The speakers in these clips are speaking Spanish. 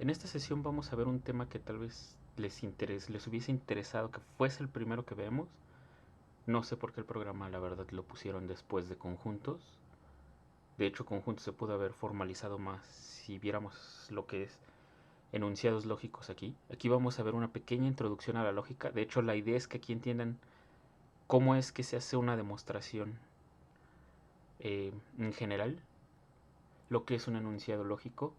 En esta sesión vamos a ver un tema que tal vez les hubiese interesado que fuese el primero que vemos. No sé por qué el programa, la verdad, lo pusieron después de conjuntos. De hecho, conjuntos se pudo haber formalizado más si viéramos lo que es enunciados lógicos aquí. Aquí vamos a ver una pequeña introducción a la lógica. De hecho, la idea es que aquí entiendan cómo es que se hace una demostración en general, lo que es un enunciado lógico,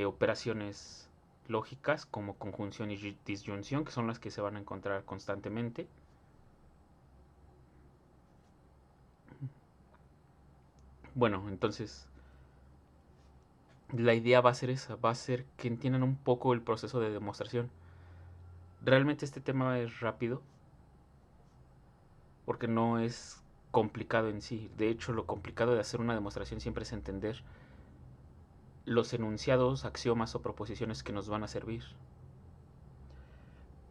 operaciones lógicas como conjunción y disyunción, que son las que se van a encontrar constantemente. Bueno, entonces la idea va a ser esa, va a ser que entiendan un poco el proceso de demostración. Realmente este tema es rápido porque no es complicado en sí. De hecho, lo complicado de hacer una demostración siempre es entender los enunciados, axiomas o proposiciones que nos van a servir.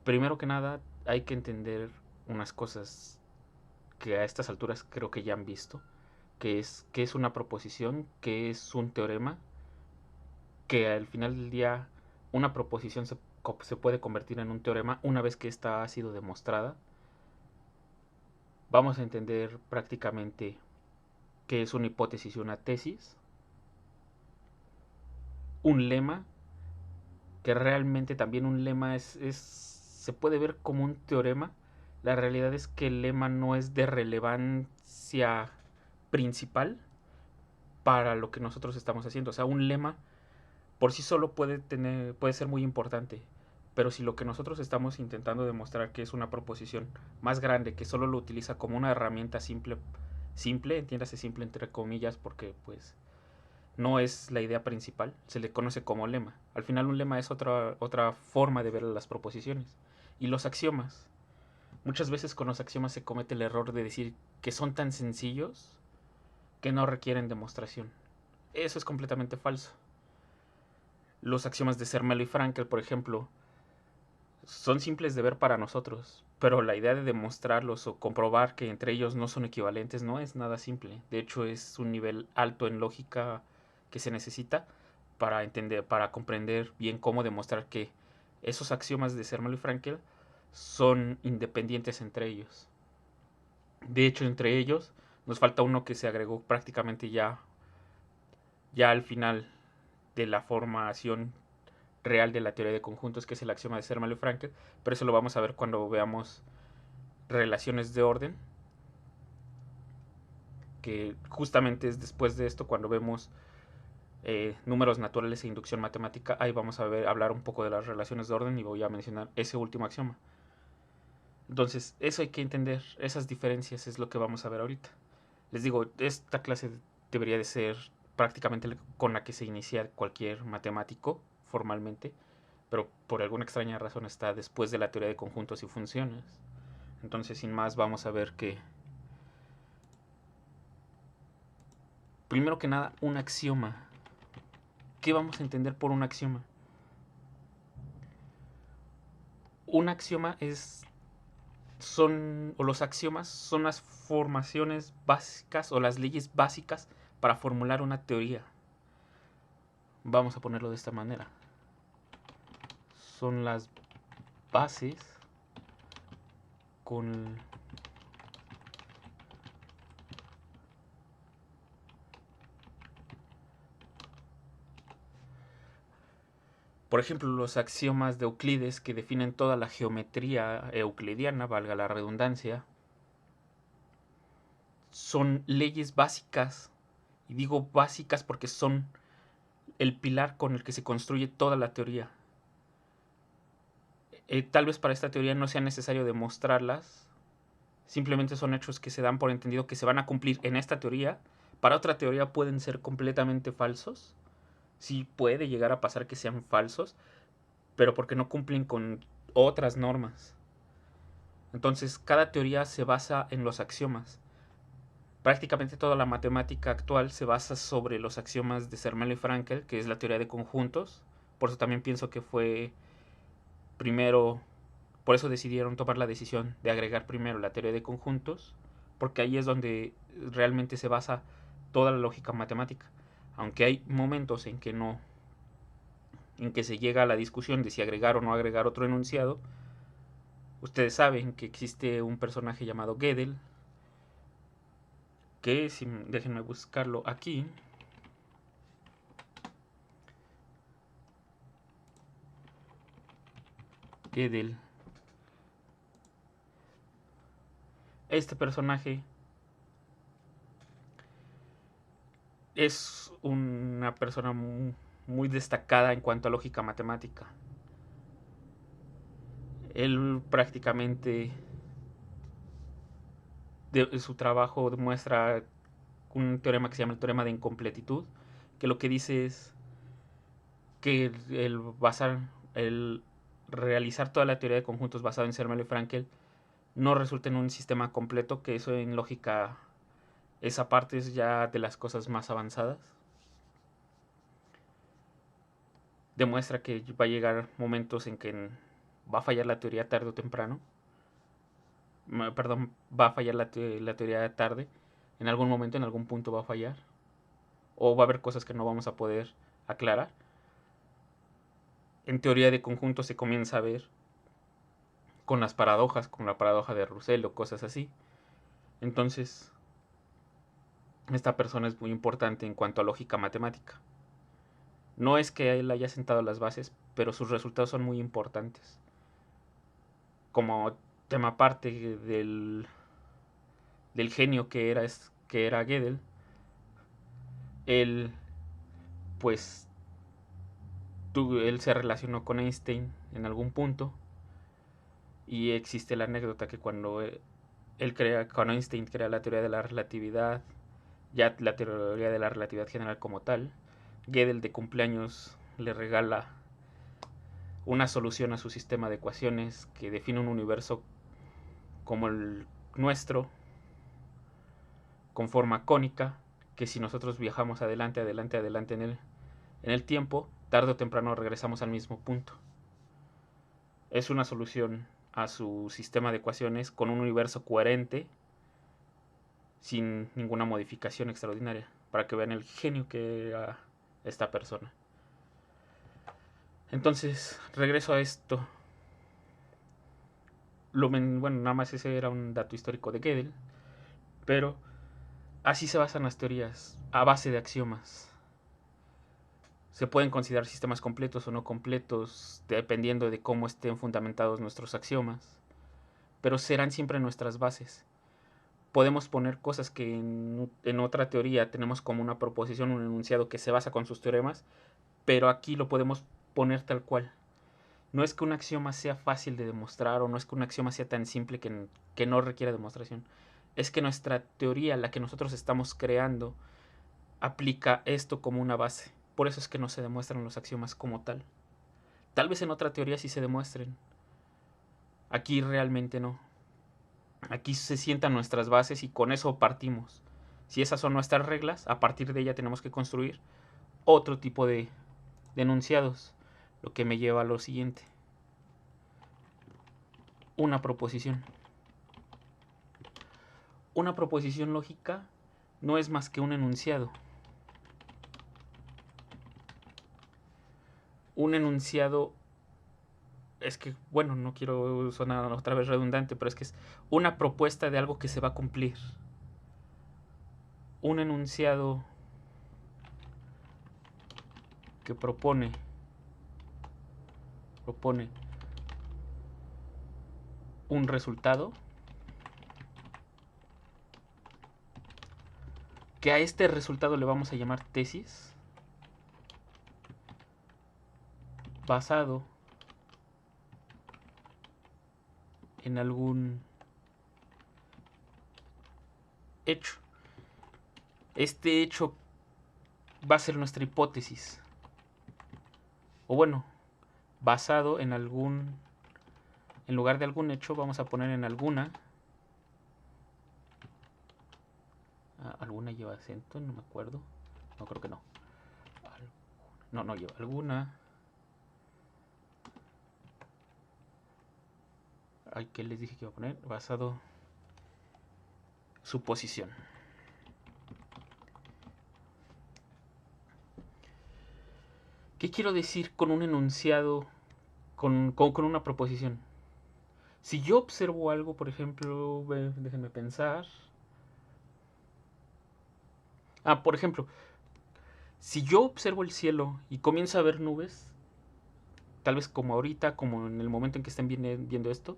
Primero que nada, hay que entender unas cosas que a estas alturas creo que ya han visto, que es qué es una proposición, qué es un teorema, que al final del día una proposición se puede convertir en un teorema una vez que esta ha sido demostrada. Vamos a entender prácticamente qué es una hipótesis y una tesis, un lema, que realmente también un lema se puede ver como un teorema. La realidad es que el lema no es de relevancia principal para lo que nosotros estamos haciendo. O sea, un lema por sí solo puede ser muy importante, pero si lo que nosotros estamos intentando demostrar que es una proposición más grande, que solo lo utiliza como una herramienta simple, entiéndase simple entre comillas, porque pues no es la idea principal, se le conoce como lema. Al final un lema es otra forma de ver las proposiciones. Y los axiomas. Muchas veces con los axiomas se comete el error de decir que son tan sencillos que no requieren demostración. Eso es completamente falso. Los axiomas de Zermelo y Frankel, por ejemplo, son simples de ver para nosotros, pero la idea de demostrarlos o comprobar que entre ellos no son equivalentes no es nada simple. De hecho, es un nivel alto en lógica que se necesita para entender, para comprender bien cómo demostrar que esos axiomas de Zermelo y Frankel son independientes entre ellos. De hecho, entre ellos nos falta uno que se agregó prácticamente ya al final de la formación real de la teoría de conjuntos, que es el axioma de Zermelo y Frankel, pero eso lo vamos a ver cuando veamos relaciones de orden, que justamente es después de esto cuando vemos números naturales e inducción matemática. Ahí vamos a hablar un poco de las relaciones de orden y voy a mencionar ese último axioma. Entonces, eso hay que entender, esas diferencias es lo que vamos a ver ahorita. Les digo, esta clase debería de ser prácticamente con la que se inicia cualquier matemático formalmente, pero por alguna extraña razón está después de la teoría de conjuntos y funciones. Entonces, sin más, vamos a ver que, primero que nada, un axioma. ¿Qué vamos a entender por un axioma? Un axioma o los axiomas son las formaciones básicas o las leyes básicas para formular una teoría. Vamos a ponerlo de esta manera. Son las bases con por ejemplo, los axiomas de Euclides que definen toda la geometría euclidiana, valga la redundancia, son leyes básicas, y digo básicas porque son el pilar con el que se construye toda la teoría. Tal vez para esta teoría no sea necesario demostrarlas, simplemente son hechos que se dan por entendido que se van a cumplir en esta teoría. Para otra teoría pueden ser completamente falsos, sí puede llegar a pasar que sean falsos, pero porque no cumplen con otras normas. Entonces, cada teoría se basa en los axiomas. Prácticamente toda la matemática actual se basa sobre los axiomas de Zermelo y Frankel, que es la teoría de conjuntos. Por eso también pienso que fue primero, por eso decidieron tomar la decisión de agregar primero la teoría de conjuntos, porque ahí es donde realmente se basa toda la lógica matemática. Aunque hay momentos en que no en que se llega a la discusión de si agregar o no agregar otro enunciado. Ustedes saben que existe un personaje llamado Gödel, que, si déjenme buscarlo aquí, Gödel. Este personaje es una persona muy destacada en cuanto a lógica matemática. Él prácticamente su trabajo demuestra un teorema que se llama el teorema de incompletitud, que lo que dice es que el realizar toda la teoría de conjuntos basada en Zermelo y Frankel no resulta en un sistema completo, que eso en lógica, esa parte es ya de las cosas más avanzadas. Demuestra que va a llegar momentos en que va a fallar la teoría tarde o temprano. Perdón, va a fallar la teoría tarde. En algún momento, en algún punto va a fallar. O va a haber cosas que no vamos a poder aclarar. En teoría de conjuntos se comienza a ver con las paradojas, como la paradoja de Russell o cosas así. Entonces, esta persona es muy importante en cuanto a lógica matemática. No es que él haya sentado las bases, pero sus resultados son muy importantes. Como tema aparte del genio que era Gödel, él pues él se relacionó con Einstein en algún punto, y existe la anécdota que cuando cuando Einstein crea la teoría de la relatividad, ya la teoría de la relatividad general como tal, Gödel de cumpleaños le regala una solución a su sistema de ecuaciones que define un universo como el nuestro, con forma cónica, que si nosotros viajamos adelante en el tiempo, tarde o temprano regresamos al mismo punto. Es una solución a su sistema de ecuaciones con un universo coherente, sin ninguna modificación extraordinaria, para que vean el genio que era esta persona. Entonces, regreso a esto. Bueno, nada más ese era un dato histórico de Gödel, pero así se basan las teorías, a base de axiomas. Se pueden considerar sistemas completos o no completos, dependiendo de cómo estén fundamentados nuestros axiomas, pero serán siempre nuestras bases. Podemos poner cosas que en otra teoría tenemos como una proposición, un enunciado que se basa con sus teoremas, pero aquí lo podemos poner tal cual. No es que un axioma sea fácil de demostrar, o no es que un axioma sea tan simple que no requiera demostración. Es que nuestra teoría, la que nosotros estamos creando, aplica esto como una base. Por eso es que no se demuestran los axiomas como tal. Tal vez en otra teoría sí se demuestren. Aquí realmente no. Aquí se sientan nuestras bases y con eso partimos. Si esas son nuestras reglas, a partir de ella tenemos que construir otro tipo de enunciados. Lo que me lleva a lo siguiente. Una proposición. Una proposición lógica no es más que un enunciado. Un enunciado es que, bueno, no quiero sonar otra vez redundante, pero es que es una propuesta de algo que se va a cumplir. Un enunciado que propone un resultado, que a este resultado le vamos a llamar tesis, basado en algún hecho. Este hecho va a ser nuestra hipótesis. O bueno, basado en algún... En lugar de algún hecho, vamos a poner en alguna... ¿Alguna lleva acento? No me acuerdo. No, creo que no. No lleva alguna. Ay, ¿qué les dije que iba a poner? Basado... Suposición. ¿Qué quiero decir con un enunciado, con una proposición? Si yo observo algo, por ejemplo, déjenme pensar. Por ejemplo, si yo observo el cielo y comienzo a ver nubes, tal vez como ahorita, como en el momento en que estén viendo esto,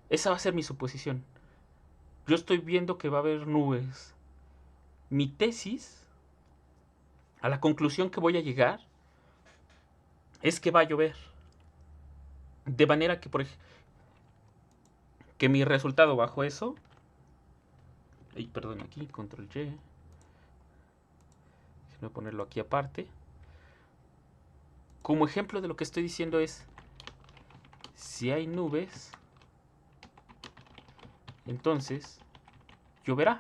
esa va a ser mi suposición. Yo estoy viendo que va a haber nubes. Mi tesis, a la conclusión que voy a llegar, es que va a llover. De manera que, que mi resultado bajo eso... perdón, aquí, control Y. Déjenme ponerlo aquí aparte. Como ejemplo de lo que estoy diciendo es, si hay nubes, entonces lloverá.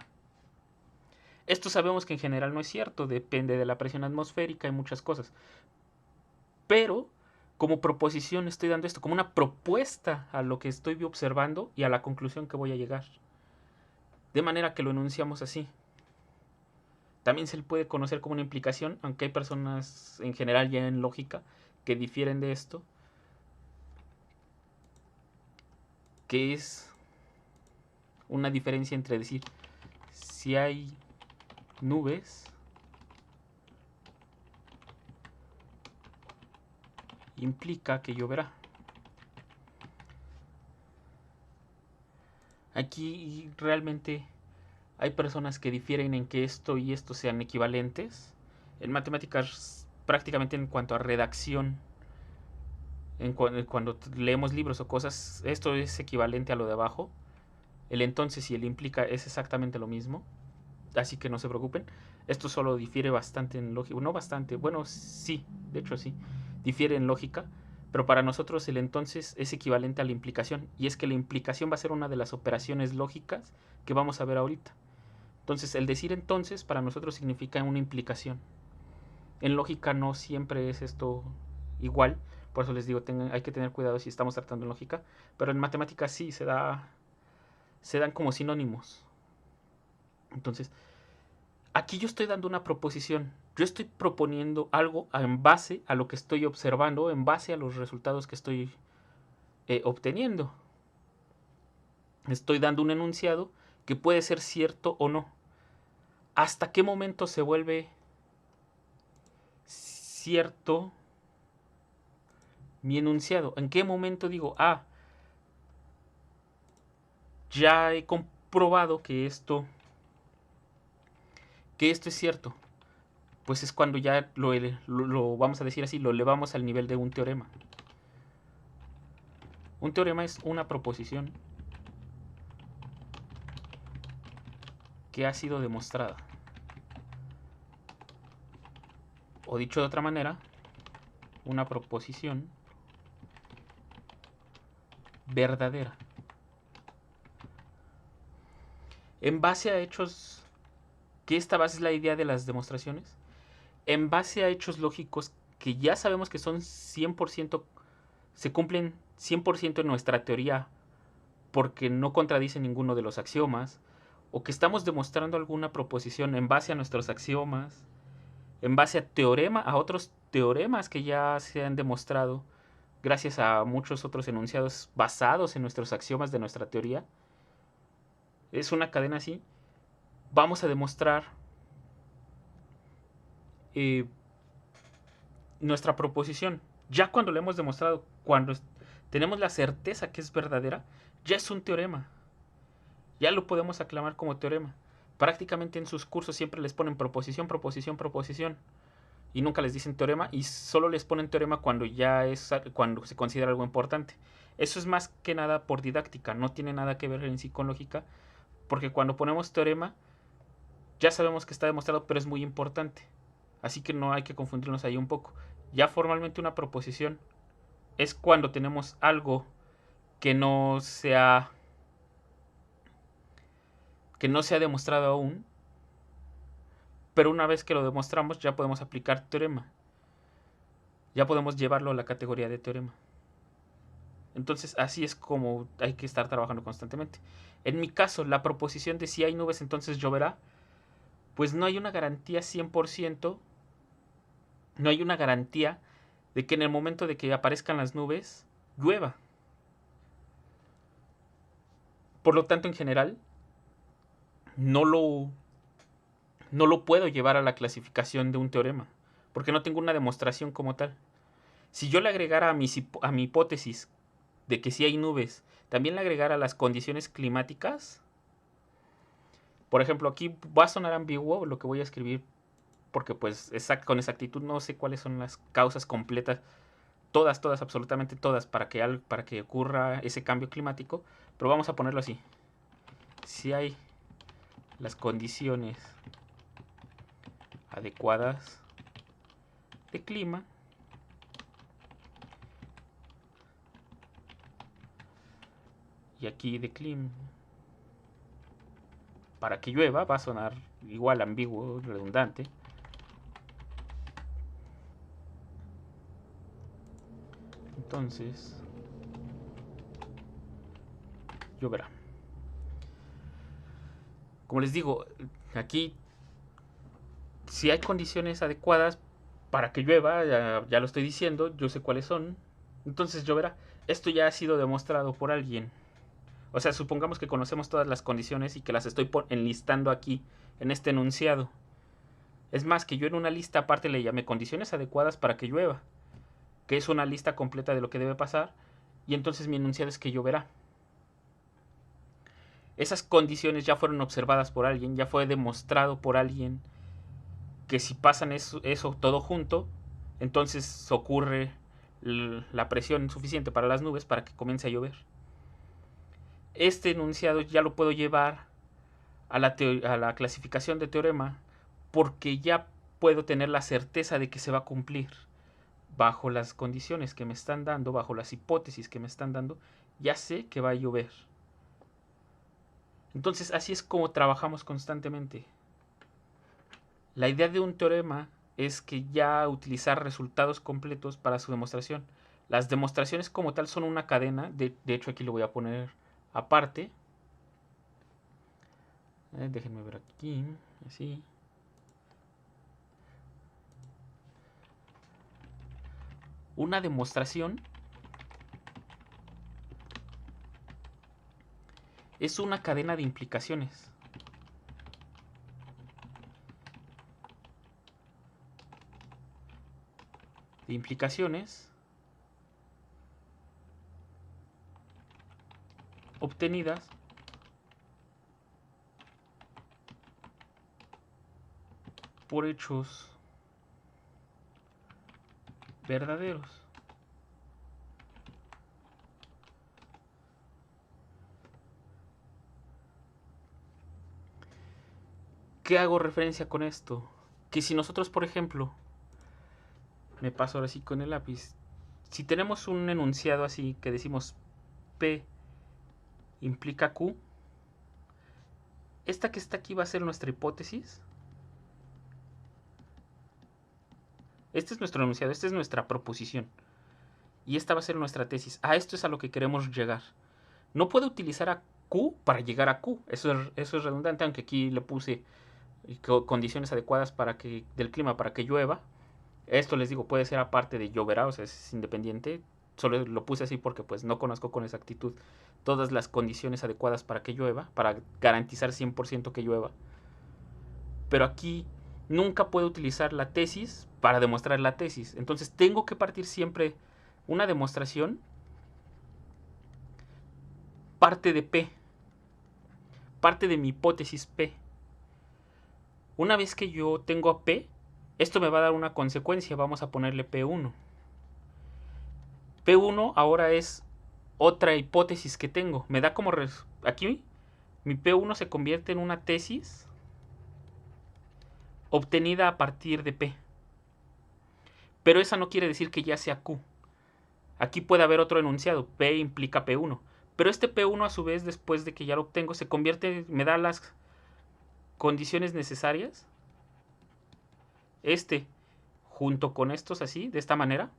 Esto sabemos que en general no es cierto, depende de la presión atmosférica y muchas cosas. Pero como proposición estoy dando esto, como una propuesta a lo que estoy observando y a la conclusión que voy a llegar. De manera que lo enunciamos así. También se le puede conocer como una implicación, aunque hay personas en general ya en lógica que difieren de esto, que es una diferencia entre decir, si hay nubes, implica que lloverá. Aquí realmente hay personas que difieren en que esto y esto sean equivalentes. En matemáticas, prácticamente en cuanto a redacción, cuando leemos libros o cosas, esto es equivalente a lo de abajo. El entonces y el implica es exactamente lo mismo. Así que no se preocupen. Esto solo difiere bastante en lógica. No bastante, bueno, sí, de hecho sí. Difiere en lógica. Pero para nosotros el entonces es equivalente a la implicación. Y es que la implicación va a ser una de las operaciones lógicas que vamos a ver ahorita. Entonces el decir entonces para nosotros significa una implicación. En lógica no siempre es esto igual. Por eso les digo, hay que tener cuidado si estamos tratando en lógica. Pero en matemáticas sí se dan como sinónimos. Entonces, aquí yo estoy dando una proposición. Yo estoy proponiendo algo en base a lo que estoy observando, en base a los resultados que estoy obteniendo. Estoy dando un enunciado que puede ser cierto o no. ¿Hasta qué momento se vuelve cierto mi enunciado? ¿En qué momento digo, ya he comprobado que esto es cierto? Pues es cuando ya lo vamos a decir así, lo elevamos al nivel de un teorema. Un teorema es una proposición que ha sido demostrada. O dicho de otra manera, una proposición verdadera. En base a hechos, que esta base es la idea de las demostraciones, en base a hechos lógicos que ya sabemos que son 100%, se cumplen 100% en nuestra teoría porque no contradicen ninguno de los axiomas, o que estamos demostrando alguna proposición en base a nuestros axiomas, en base a otros teoremas que ya se han demostrado gracias a muchos otros enunciados basados en nuestros axiomas de nuestra teoría. Es una cadena así. Vamos a demostrar nuestra proposición. Ya cuando lo hemos demostrado, cuando tenemos la certeza que es verdadera, ya es un teorema. Ya lo podemos aclamar como teorema. Prácticamente en sus cursos siempre les ponen proposición, proposición, proposición. Y nunca les dicen teorema, y solo les ponen teorema cuando cuando se considera algo importante. Eso es más que nada por didáctica, no tiene nada que ver en sí con lógica, porque cuando ponemos teorema ya sabemos que está demostrado, pero es muy importante. Así que no hay que confundirnos ahí un poco. Ya formalmente una proposición es cuando tenemos algo que no se ha demostrado aún, pero una vez que lo demostramos ya podemos aplicar teorema. Ya podemos llevarlo a la categoría de teorema. Entonces así es como hay que estar trabajando constantemente. En mi caso, la proposición de si hay nubes entonces lloverá, pues no hay una garantía 100%, no hay una garantía de que en el momento de que aparezcan las nubes, llueva. Por lo tanto, en general, no lo puedo llevar a la clasificación de un teorema, porque no tengo una demostración como tal. Si yo le agregara a mi hipótesis de que sí hay nubes, también le agregara las condiciones climáticas, por ejemplo, aquí va a sonar ambiguo lo que voy a escribir, porque pues con exactitud no sé cuáles son las causas completas, todas, absolutamente todas, para que ocurra ese cambio climático, pero vamos a ponerlo así. Si hay las condiciones adecuadas de clima, y aquí de clima, para que llueva, va a sonar igual ambiguo, redundante. Entonces, lloverá. Como les digo, aquí, si hay condiciones adecuadas para que llueva, ya lo estoy diciendo, yo sé cuáles son, entonces lloverá. Esto ya ha sido demostrado por alguien. O sea, supongamos que conocemos todas las condiciones y que las estoy enlistando aquí, en este enunciado. Es más, que yo en una lista aparte le llamé condiciones adecuadas para que llueva, que es una lista completa de lo que debe pasar, y entonces mi enunciado es que lloverá. Esas condiciones ya fueron observadas por alguien, ya fue demostrado por alguien que si pasan eso todo junto, entonces ocurre la presión suficiente para las nubes para que comience a llover. Este enunciado ya lo puedo llevar a la clasificación de teorema porque ya puedo tener la certeza de que se va a cumplir bajo las condiciones que me están dando, bajo las hipótesis que me están dando, ya sé que va a llover. Entonces así es como trabajamos constantemente. La idea de un teorema es que ya utilizar resultados completos para su demostración. Las demostraciones como tal son una cadena, de hecho aquí lo voy a poner aparte. Déjenme ver aquí, así. Una demostración es una cadena de implicaciones. De implicaciones obtenidas por hechos verdaderos. ¿Qué hago referencia con esto? Que si nosotros, por ejemplo, me paso ahora sí con el lápiz, si tenemos un enunciado así que decimos P implica Q, esta que está aquí va a ser nuestra hipótesis. Este es nuestro enunciado, esta es nuestra proposición. Y esta va a ser nuestra tesis. A esto es a lo que queremos llegar. No puedo utilizar a Q para llegar a Q. Eso es redundante, aunque aquí le puse condiciones adecuadas del clima para que llueva. Esto les digo, puede ser aparte de lloverá, o sea, es independiente. Solo lo puse así porque pues no conozco con exactitud todas las condiciones adecuadas para que llueva, para garantizar 100% que llueva. Pero aquí nunca puedo utilizar la tesis para demostrar la tesis. Entonces tengo que partir siempre una demostración, parte de P, parte de mi hipótesis P. Una vez que yo tengo a P, esto me va a dar una consecuencia, vamos a ponerle P1. P1 ahora es otra hipótesis que tengo. Me da como aquí mi P1 se convierte en una tesis obtenida a partir de P. Pero esa no quiere decir que ya sea Q. Aquí puede haber otro enunciado, P implica P1. Pero este P1 a su vez, después de que ya lo obtengo, se convierte, me da las condiciones necesarias. Junto con estos así, de esta manera,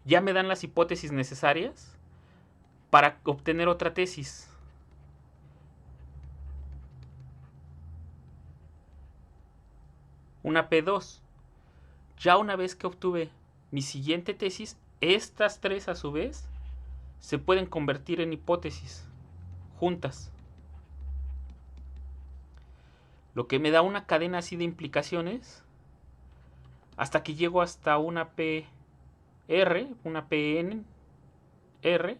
ya me dan las hipótesis necesarias para obtener otra tesis. Una P2. Ya una vez que obtuve mi siguiente tesis, estas tres a su vez se pueden convertir en hipótesis juntas. Lo que me da una cadena así de implicaciones hasta que llego hasta una PR, una PNR,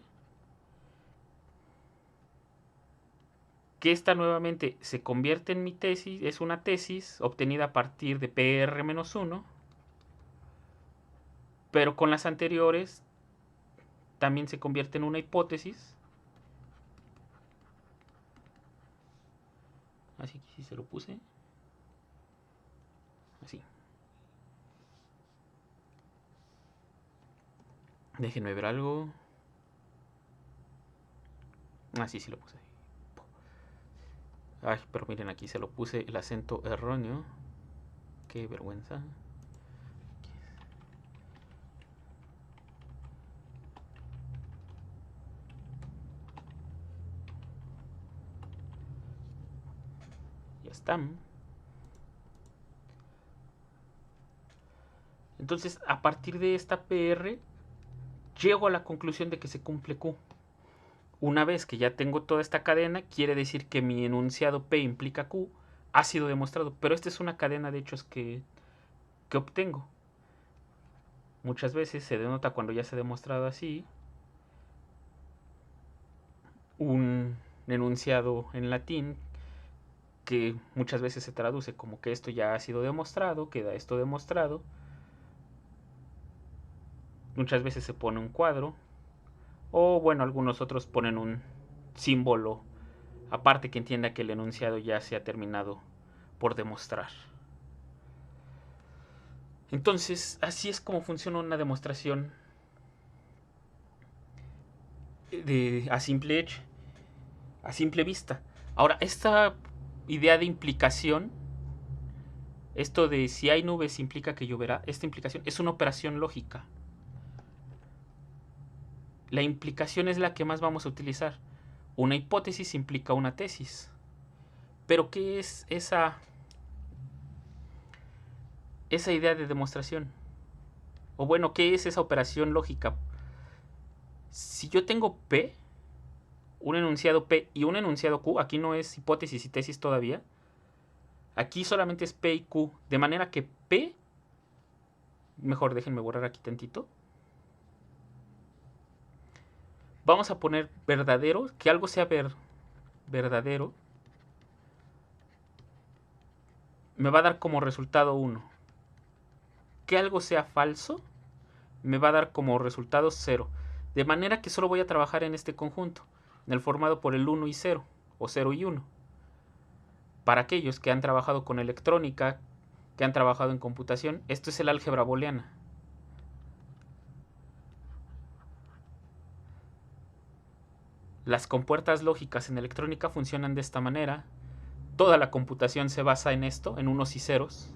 que esta nuevamente se convierte en mi tesis, es una tesis obtenida a partir de PR-1, pero con las anteriores también se convierte en una hipótesis. Así que sí se lo puse. Así. Déjenme ver algo. Así sí lo puse. Ay, pero miren, aquí se lo puse el acento erróneo. Qué vergüenza. Ya están. Entonces, a partir de esta PR, llego a la conclusión de que se cumple Q. Una vez que ya tengo toda esta cadena, quiere decir que mi enunciado P implica Q. Ha sido demostrado, pero esta es una cadena de hechos que obtengo. Muchas veces se denota cuando ya se ha demostrado así un enunciado en latín que muchas veces se traduce como que esto ya ha sido demostrado, queda esto demostrado. Muchas veces se pone un cuadro, o bueno, algunos otros ponen un símbolo aparte que entienda que el enunciado ya se ha terminado por demostrar. Entonces, así es como funciona una demostración a simple vista. Ahora, esta idea de implicación, esto de si hay nubes implica que lloverá, esta implicación es una operación lógica. La implicación es la que más vamos a utilizar. Una hipótesis implica una tesis. Pero ¿qué es esa idea de demostración? O bueno, ¿qué es esa operación lógica? Si yo tengo P, un enunciado P y un enunciado Q, aquí no es hipótesis y tesis todavía, aquí solamente es P y Q, de manera que P, mejor déjenme borrar aquí tantito, vamos a poner verdadero, que algo sea verdadero, me va a dar como resultado 1. Que algo sea falso, me va a dar como resultado 0. De manera que solo voy a trabajar en este conjunto, en el formado por el 1 y 0, o 0 y 1. Para aquellos que han trabajado con electrónica, que han trabajado en computación, esto es el álgebra booleana. Las compuertas lógicas en electrónica funcionan de esta manera. Toda la computación se basa en esto, en unos y ceros.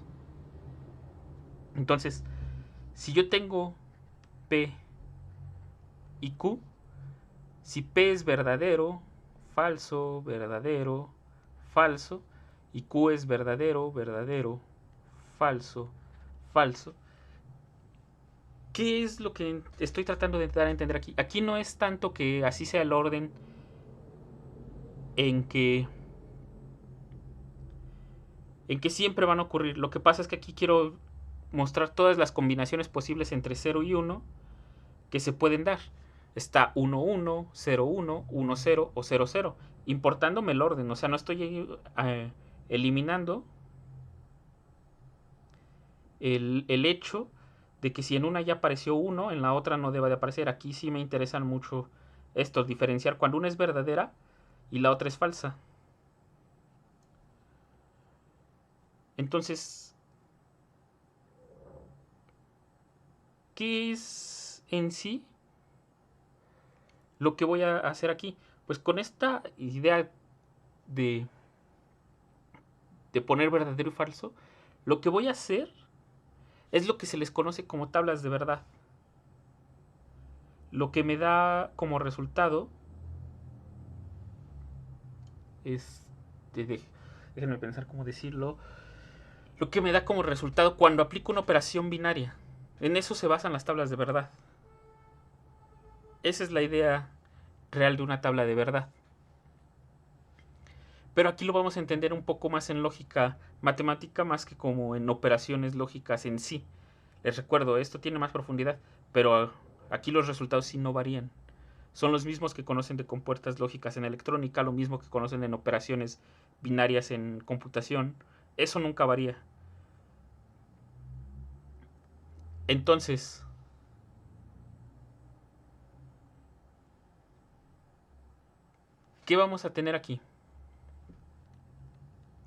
Entonces, si yo tengo P y Q, si P es verdadero, falso, verdadero, falso, y Q es verdadero, verdadero, falso, falso, ¿qué es lo que estoy tratando de dar a entender aquí? Aquí no es tanto que así sea el orden en que siempre van a ocurrir. Lo que pasa es que aquí quiero mostrar todas las combinaciones posibles entre 0 y 1 que se pueden dar. Está 1, 1, 0, 1, 1, 0 o 0, 0, importándome el orden. O sea, no estoy eliminando el hecho de que si en una ya apareció 1, en la otra no deba de aparecer. Aquí sí me interesan mucho estos, diferenciar cuando una es verdadera y la otra es falsa. Entonces, ¿qué es en sí lo que voy a hacer aquí? Pues con esta idea de poner verdadero y falso, lo que voy a hacer es lo que se les conoce como tablas de verdad. Lo que me da como resultado es... déjenme pensar cómo decirlo. Lo que me da como resultado cuando aplico una operación binaria. En eso se basan las tablas de verdad. Esa es la idea real de una tabla de verdad. Pero aquí lo vamos a entender un poco más en lógica matemática más que como en operaciones lógicas en sí. Les recuerdo, esto tiene más profundidad, pero aquí los resultados sí no varían. Son los mismos que conocen de compuertas lógicas en electrónica, lo mismo que conocen en operaciones binarias en computación. Eso nunca varía. Entonces, ¿qué vamos a tener aquí?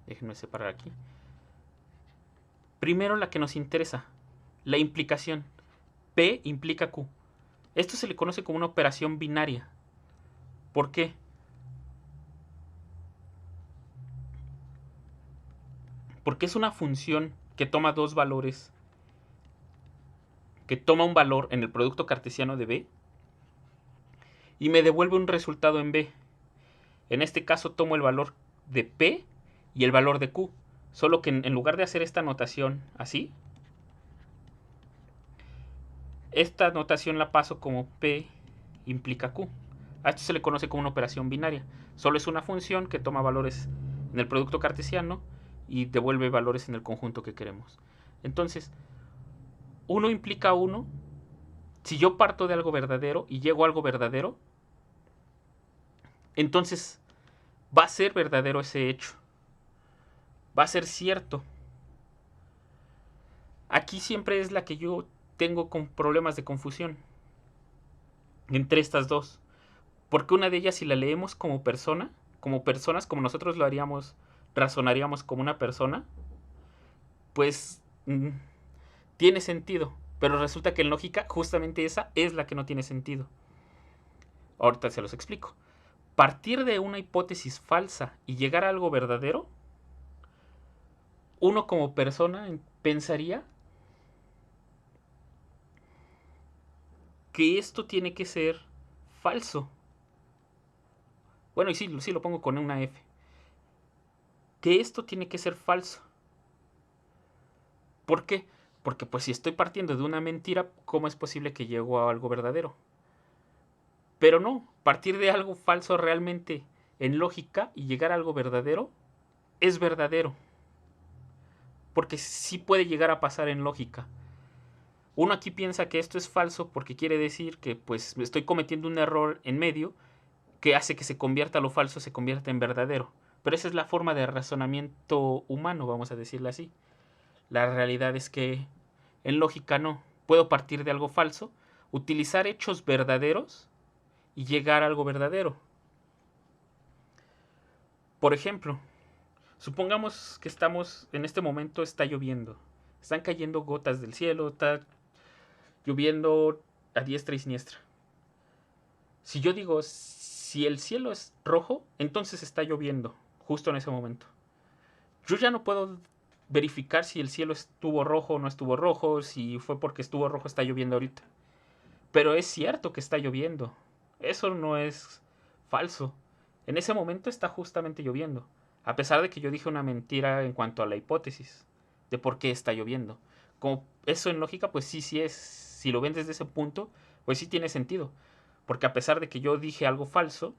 Déjenme separar aquí. Primero la que nos interesa, la implicación. P implica Q. Esto se le conoce como una operación binaria. ¿Por qué? Porque es una función que toma dos valores, que toma un valor en el producto cartesiano de B y me devuelve un resultado en B. En este caso tomo el valor de P y el valor de Q. Solo que en lugar de hacer esta notación así, esta notación la paso como P implica Q. A esto se le conoce como una operación binaria. Solo es una función que toma valores en el producto cartesiano y devuelve valores en el conjunto que queremos. Entonces, 1 implica 1. Si yo parto de algo verdadero y llego a algo verdadero, entonces va a ser verdadero ese hecho. Va a ser cierto. Aquí siempre es la que yo tengo con problemas de confusión entre estas dos. Porque una de ellas, si la leemos como persona, como personas, como nosotros lo haríamos, razonaríamos como una persona, pues tiene sentido. Pero resulta que en lógica, justamente esa es la que no tiene sentido. Ahorita se los explico. Partir de una hipótesis falsa y llegar a algo verdadero, uno como persona pensaría que esto tiene que ser falso. Bueno, y sí lo pongo con una F. Que esto tiene que ser falso. ¿Por qué? Porque pues si estoy partiendo de una mentira, ¿cómo es posible que llego a algo verdadero? Pero no, partir de algo falso realmente en lógica y llegar a algo verdadero es verdadero. Porque sí puede llegar a pasar en lógica. Uno aquí piensa que esto es falso porque quiere decir que pues estoy cometiendo un error en medio que hace que se convierta lo falso, se convierta en verdadero. Pero esa es la forma de razonamiento humano, vamos a decirlo así. La realidad es que en lógica no. Puedo partir de algo falso, utilizar hechos verdaderos y llegar a algo verdadero. Por ejemplo, supongamos que estamos, en este momento está lloviendo. Están cayendo gotas del cielo, está lloviendo a diestra y siniestra. Si yo digo, si el cielo es rojo, entonces está lloviendo, justo en ese momento. Yo ya no puedo verificar si el cielo estuvo rojo o no estuvo rojo, si fue porque estuvo rojo está lloviendo ahorita. Pero es cierto que está lloviendo. Eso no es falso. En ese momento está justamente lloviendo. A pesar de que yo dije una mentira en cuanto a la hipótesis de por qué está lloviendo. Como eso en lógica, pues sí es. Si lo ven desde ese punto, pues sí tiene sentido. Porque a pesar de que yo dije algo falso,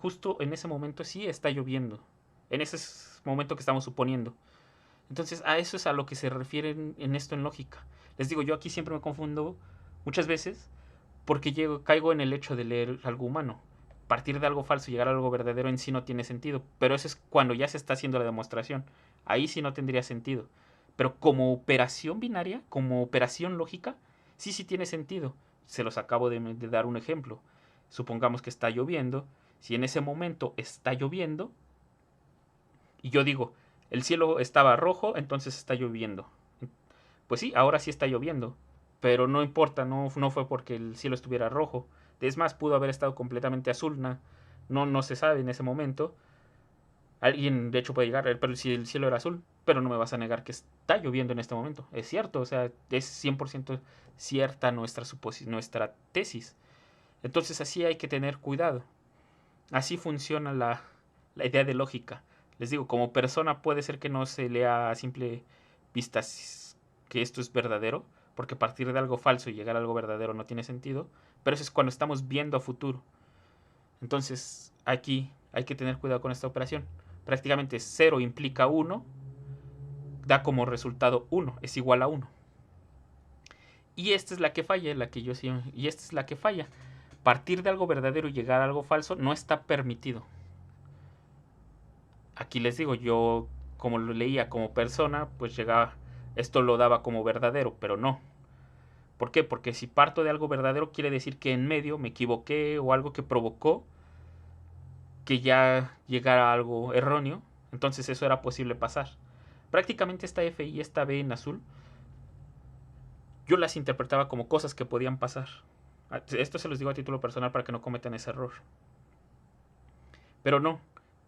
justo en ese momento sí está lloviendo. En ese momento que estamos suponiendo. Entonces, a eso es a lo que se refiere en esto en lógica. Les digo, yo aquí siempre me confundo muchas veces porque caigo en el hecho de leer algo humano. Partir de algo falso y llegar a algo verdadero en sí no tiene sentido. Pero eso es cuando ya se está haciendo la demostración. Ahí sí no tendría sentido. Pero como operación binaria, como operación lógica, sí tiene sentido. Se los acabo de dar un ejemplo. Supongamos que está lloviendo. Si en ese momento está lloviendo y yo digo, el cielo estaba rojo, entonces está lloviendo. Pues sí, ahora sí está lloviendo. Pero no importa, no fue porque el cielo estuviera rojo. Es más, pudo haber estado completamente azul. No se sabe en ese momento. Alguien, de hecho, puede llegar, pero si el cielo era azul, pero no me vas a negar que está lloviendo en este momento. Es cierto, o sea, es 100% cierta nuestra tesis. Entonces así hay que tener cuidado. Así funciona la idea de lógica. Les digo, como persona puede ser que no se lea a simple vista que esto es verdadero, porque partir de algo falso y llegar a algo verdadero no tiene sentido, pero eso es cuando estamos viendo a futuro. Entonces aquí hay que tener cuidado con esta operación. Prácticamente 0 implica 1, da como resultado 1, es igual a 1. Y esta es la que falla, y esta es la que falla. Partir de algo verdadero y llegar a algo falso no está permitido. Aquí les digo, yo como lo leía como persona, pues llegaba, esto lo daba como verdadero, pero no. ¿Por qué? Porque si parto de algo verdadero quiere decir que en medio me equivoqué o algo que provocó que ya llegara a algo erróneo. Entonces eso era posible pasar. Prácticamente esta F y esta B en azul, yo las interpretaba como cosas que podían pasar. Esto se los digo a título personal para que no cometan ese error. Pero no,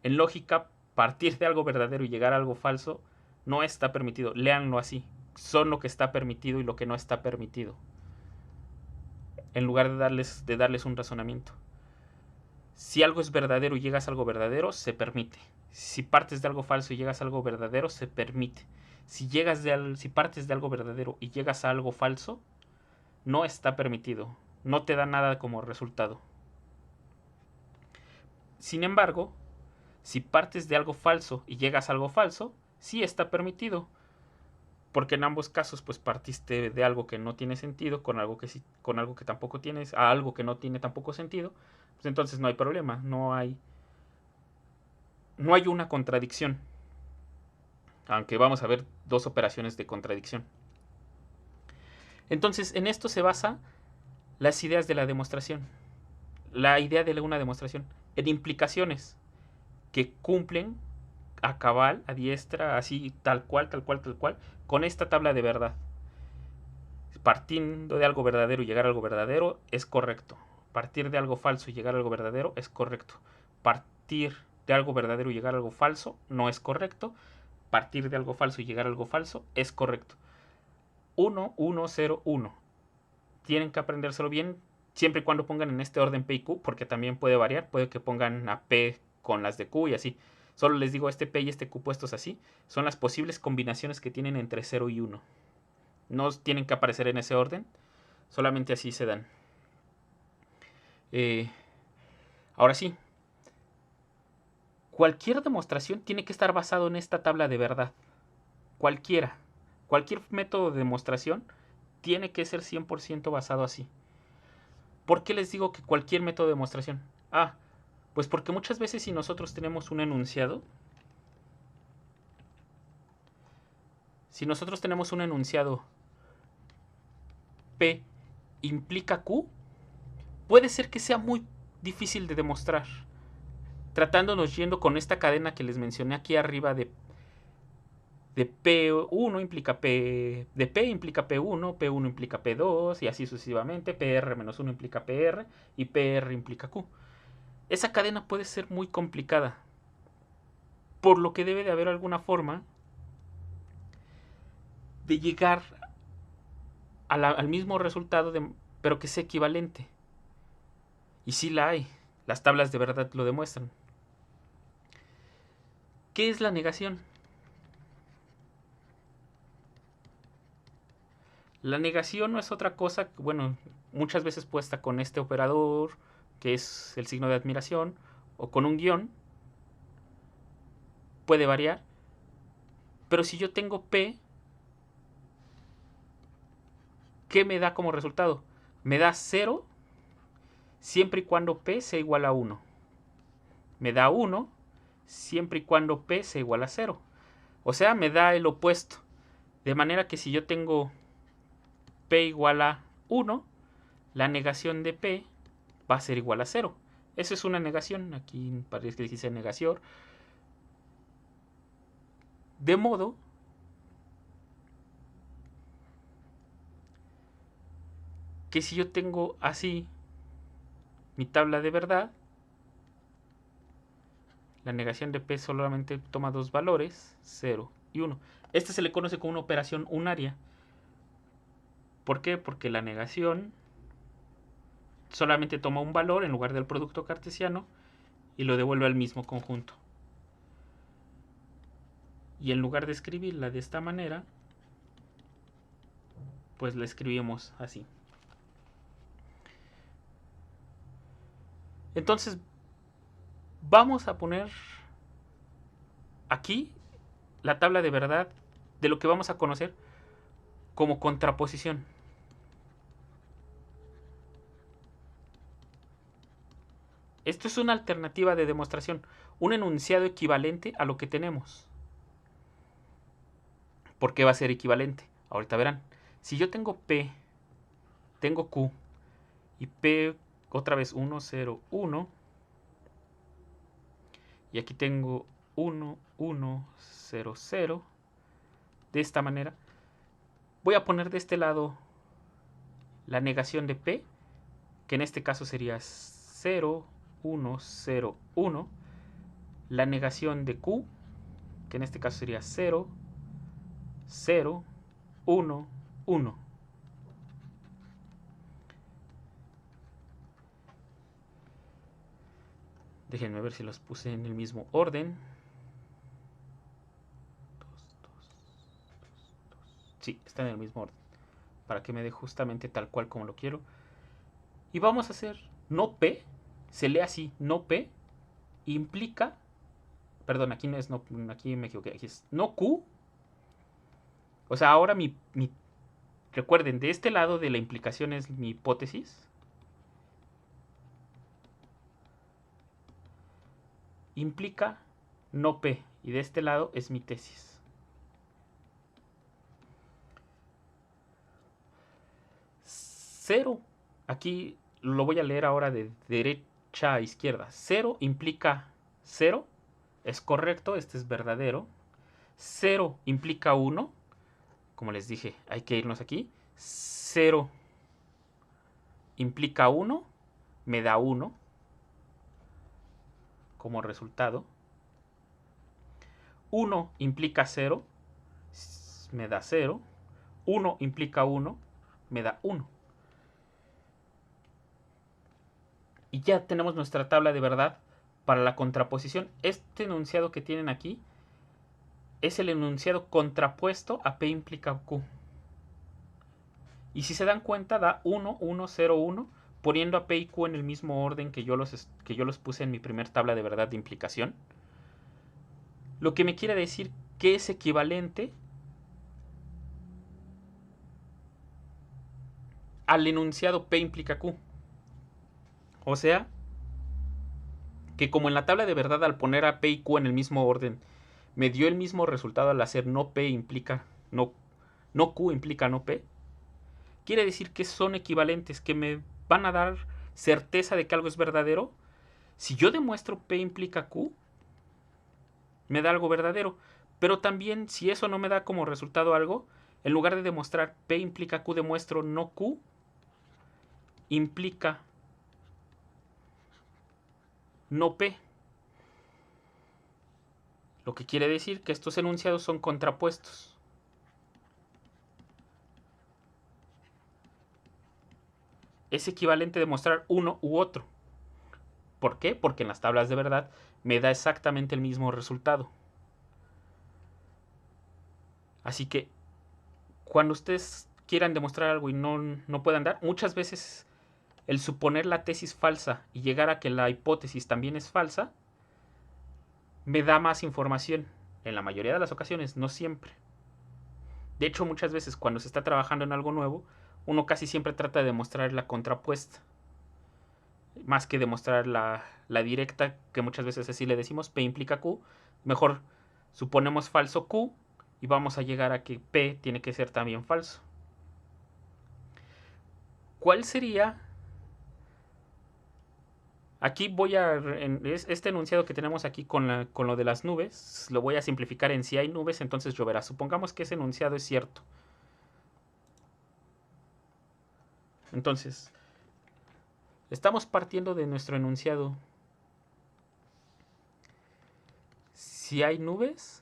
en lógica, partir de algo verdadero y llegar a algo falso no está permitido. Léanlo así. Son lo que está permitido y lo que no está permitido. En lugar de darles un razonamiento. Si algo es verdadero y llegas a algo verdadero, se permite. Si partes de algo falso y llegas a algo verdadero, se permite. Si partes de algo verdadero y llegas a algo falso, no está permitido. No te da nada como resultado. Sin embargo, si partes de algo falso y llegas a algo falso, sí está permitido. Porque en ambos casos, pues partiste de algo que no tiene sentido con algo que sí, con algo que tampoco tienes, a algo que no tiene tampoco sentido. Pues entonces no hay problema, no hay una contradicción. Aunque vamos a ver dos operaciones de contradicción. Entonces, en esto se basa las ideas de la demostración. La idea de una demostración en implicaciones que cumplen a cabal, a diestra, así, tal cual, con esta tabla de verdad. Partiendo de algo verdadero y llegar a algo verdadero es correcto. Partir de algo falso y llegar a algo verdadero es correcto. Partir de algo verdadero y llegar a algo falso no es correcto. Partir de algo falso y llegar a algo falso es correcto. 1, 1, 0, 1. Tienen que aprendérselo bien siempre y cuando pongan en este orden P y Q, porque también puede variar. Puede que pongan a P con las de Q y así. Solo les digo, este P y este Q puestos así son las posibles combinaciones que tienen entre 0 y 1. No tienen que aparecer en ese orden, solamente así se dan. Ahora sí, cualquier demostración tiene que estar basado en esta tabla de verdad. Cualquier método de demostración tiene que ser 100% basado así. ¿Por qué les digo que cualquier método de demostración? Pues porque muchas veces si nosotros tenemos un enunciado, P implica Q, puede ser que sea muy difícil de demostrar. Tratándonos yendo con esta cadena que les mencioné aquí arriba de P1 implica P, de P implica P1, P1 implica P2 y así sucesivamente, PR-1 implica PR y PR implica Q. Esa cadena puede ser muy complicada, por lo que debe de haber alguna forma de llegar al mismo resultado, pero que sea equivalente. Y sí la hay, las tablas de verdad lo demuestran. ¿Qué es la negación? La negación no es otra cosa, bueno, muchas veces puesta con este operador, que es el signo de admiración, o con un guión, puede variar. Pero si yo tengo P, ¿qué me da como resultado? Me da 0 siempre y cuando P sea igual a 1. Me da 1 siempre y cuando P sea igual a 0. O sea, me da el opuesto. De manera que si yo tengo P igual a 1, la negación de P va a ser igual a 0. Eso es una negación. Aquí parece que dice negación. De modo que si yo tengo así mi tabla de verdad, la negación de P solamente toma dos valores, 0 y 1. Esta se le conoce como una operación unaria. ¿Por qué? Porque la negación solamente toma un valor en lugar del producto cartesiano y lo devuelve al mismo conjunto. Y en lugar de escribirla de esta manera, pues la escribimos así. Entonces vamos a poner aquí la tabla de verdad de lo que vamos a conocer como contraposición. Esto es una alternativa de demostración, un enunciado equivalente a lo que tenemos. ¿Por qué va a ser equivalente? Ahorita verán. Si yo tengo P, tengo Q, y P otra vez 1, 0, 1, y aquí tengo 1, 1, 0, 0, de esta manera, voy a poner de este lado la negación de P, que en este caso sería 0, 1, 0, 1, la negación de Q, que en este caso sería 0, 0, 1, 1. Déjenme ver si los puse en el mismo orden. Sí, está en el mismo orden. Para que me dé justamente tal cual como lo quiero. Y vamos a hacer no P. Se lee así, no P. Implica. Perdón, aquí no es no. Aquí me equivoqué. Aquí es no Q. O sea, ahora recuerden, de este lado de la implicación es mi hipótesis. Implica no P. Y de este lado es mi tesis. Cero. Aquí lo voy a leer ahora de derecha a izquierda. 0 implica 0. Es correcto, este es verdadero. 0 implica 1. Como les dije, hay que irnos aquí. 0 implica 1. Me da 1 como resultado. 1 implica 0. Me da 0. 1 implica 1. Me da 1. Y ya tenemos nuestra tabla de verdad para la contraposición. Este enunciado que tienen aquí es el enunciado contrapuesto a P implica Q. Y si se dan cuenta, da 1, 1, 0, 1, poniendo a P y Q en el mismo orden que yo los puse en mi primer tabla de verdad de implicación. Lo que me quiere decir que es equivalente al enunciado P implica Q. O sea, que como en la tabla de verdad al poner a P y Q en el mismo orden, me dio el mismo resultado al hacer no P implica no Q implica no P, quiere decir que son equivalentes, que me van a dar certeza de que algo es verdadero. Si yo demuestro P implica Q, me da algo verdadero. Pero también, si eso no me da como resultado algo, en lugar de demostrar P implica Q, demuestro no Q implica no P. Lo que quiere decir que estos enunciados son contrapuestos. Es equivalente demostrar uno u otro. ¿Por qué? Porque en las tablas de verdad me da exactamente el mismo resultado. Así que cuando ustedes quieran demostrar algo y no puedan dar, muchas veces el suponer la tesis falsa y llegar a que la hipótesis también es falsa, me da más información. En la mayoría de las ocasiones, no siempre. De hecho, muchas veces cuando se está trabajando en algo nuevo, uno casi siempre trata de demostrar la contrapuesta. Más que demostrar la directa, que muchas veces así le decimos, P implica Q. Mejor suponemos falso Q y vamos a llegar a que P tiene que ser también falso. ¿Cuál sería? Aquí voy a, este enunciado que tenemos aquí con lo de las nubes, lo voy a simplificar en si hay nubes, entonces lloverá. Supongamos que ese enunciado es cierto. Entonces, estamos partiendo de nuestro enunciado. Si hay nubes,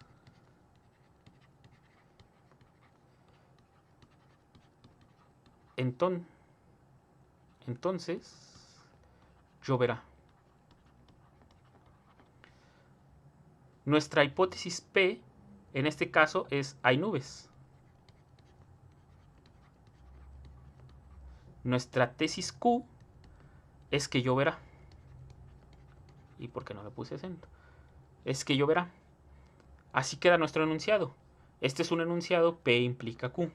entonces lloverá. Nuestra hipótesis P, en este caso, es hay nubes. Nuestra tesis Q es que lloverá. ¿Y por qué no le puse acento? Es que lloverá. Así queda nuestro enunciado. Este es un enunciado, P implica Q.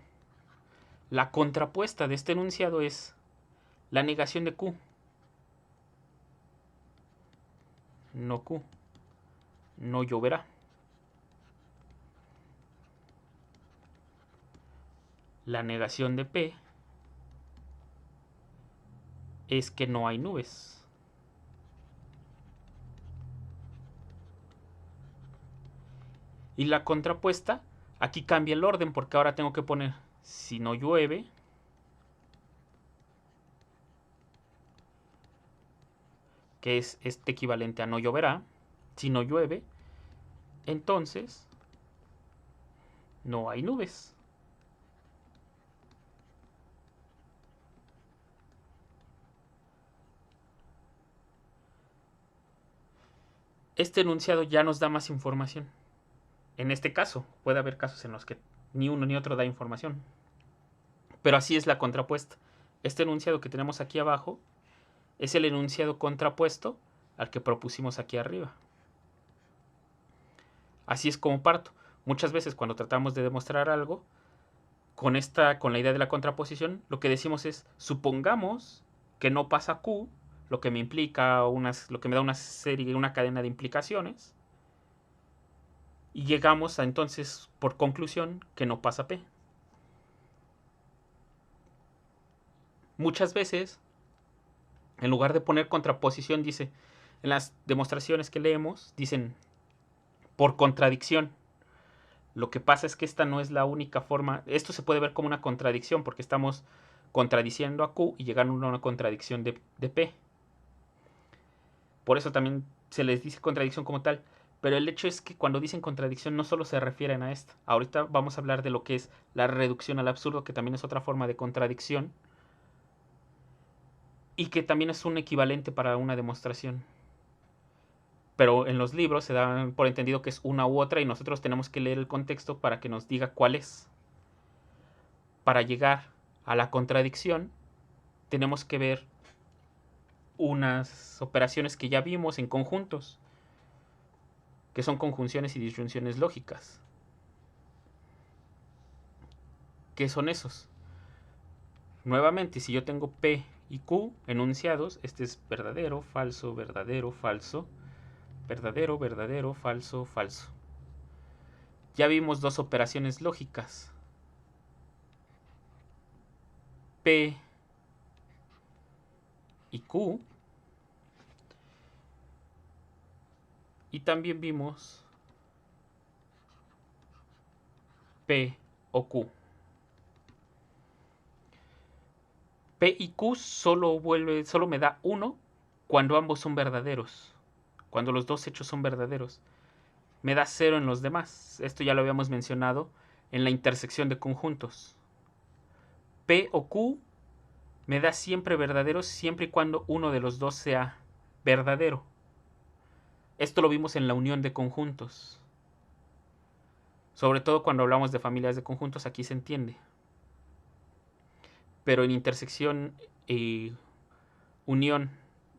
La contrapuesta de este enunciado es la negación de Q. No Q. No lloverá. La negación de P es que no hay nubes. Y la contrapuesta, aquí cambia el orden porque ahora tengo que poner si no llueve, que es este equivalente a no lloverá. Si no llueve, entonces no hay nubes. Este enunciado ya nos da más información. En este caso, puede haber casos en los que ni uno ni otro da información. Pero así es la contrapuesta. Este enunciado que tenemos aquí abajo es el enunciado contrapuesto al que propusimos aquí arriba. Así es como parto. Muchas veces cuando tratamos de demostrar algo, con la idea de la contraposición, lo que decimos es, supongamos que no pasa Q, lo que me implica lo que me da una cadena de implicaciones, y llegamos a entonces, por conclusión, que no pasa P. Muchas veces, en lugar de poner contraposición, dice, en las demostraciones que leemos, dicen por contradicción. Lo que pasa es que esta no es la única forma. Esto se puede ver como una contradicción porque estamos contradiciendo a Q y llegando a una contradicción de P. Por eso también se les dice contradicción como tal. Pero el hecho es que cuando dicen contradicción no solo se refieren a esto. Ahorita vamos a hablar de lo que es la reducción al absurdo, que también es otra forma de contradicción. Y que también es un equivalente para una demostración. Pero en los libros se dan por entendido que es una u otra y nosotros tenemos que leer el contexto para que nos diga cuál es. Para llegar a la contradicción tenemos que ver unas operaciones que ya vimos en conjuntos, que son conjunciones y disyunciones lógicas. ¿Qué son esos? Nuevamente, si yo tengo P y Q enunciados, este es verdadero, falso, verdadero, falso, verdadero, verdadero, falso, falso. Ya vimos dos operaciones lógicas. P y Q. Y también vimos P o Q. P y Q solo me da 1 cuando ambos son verdaderos. Cuando los dos hechos son verdaderos. Me da 0 en los demás. Esto ya lo habíamos mencionado en la intersección de conjuntos. P o Q me da siempre verdaderos siempre y cuando uno de los dos sea verdadero. Esto lo vimos en la unión de conjuntos. Sobre todo cuando hablamos de familias de conjuntos, aquí se entiende. Pero en intersección y unión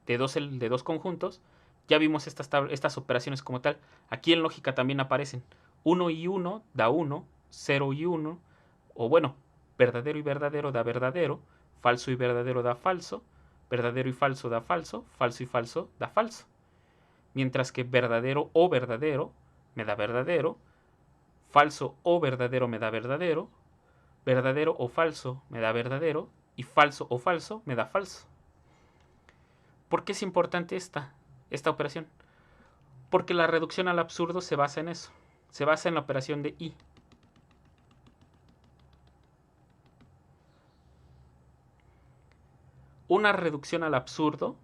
de dos conjuntos, ya vimos estas operaciones como tal. Aquí en lógica también aparecen. 1 y 1 da 1, 0 y 1, o bueno, verdadero y verdadero da verdadero, falso y verdadero da falso, verdadero y falso da falso, falso y falso da falso. Mientras que verdadero o verdadero me da verdadero, falso o verdadero me da verdadero, verdadero o falso me da verdadero, y falso o falso me da falso. ¿Por qué es importante esta operación? Porque la reducción al absurdo se basa en eso. Se basa en la operación de I. Una reducción al absurdo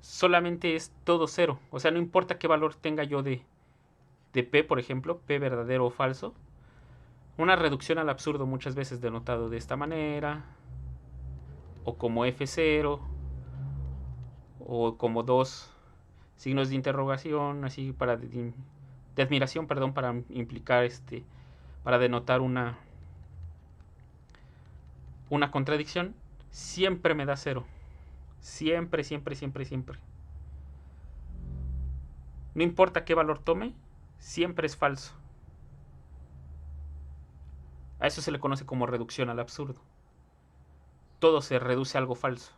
solamente es todo cero. O sea, no importa qué valor tenga yo de P, por ejemplo, P verdadero o falso. Una reducción al absurdo muchas veces denotado de esta manera, o como F0, o como dos signos de interrogación, así de admiración, perdón, para implicar para denotar una contradicción, siempre me da 0. Siempre, siempre, siempre, siempre. No importa qué valor tome, siempre es falso. A eso se le conoce como reducción al absurdo. Todo se reduce a algo falso.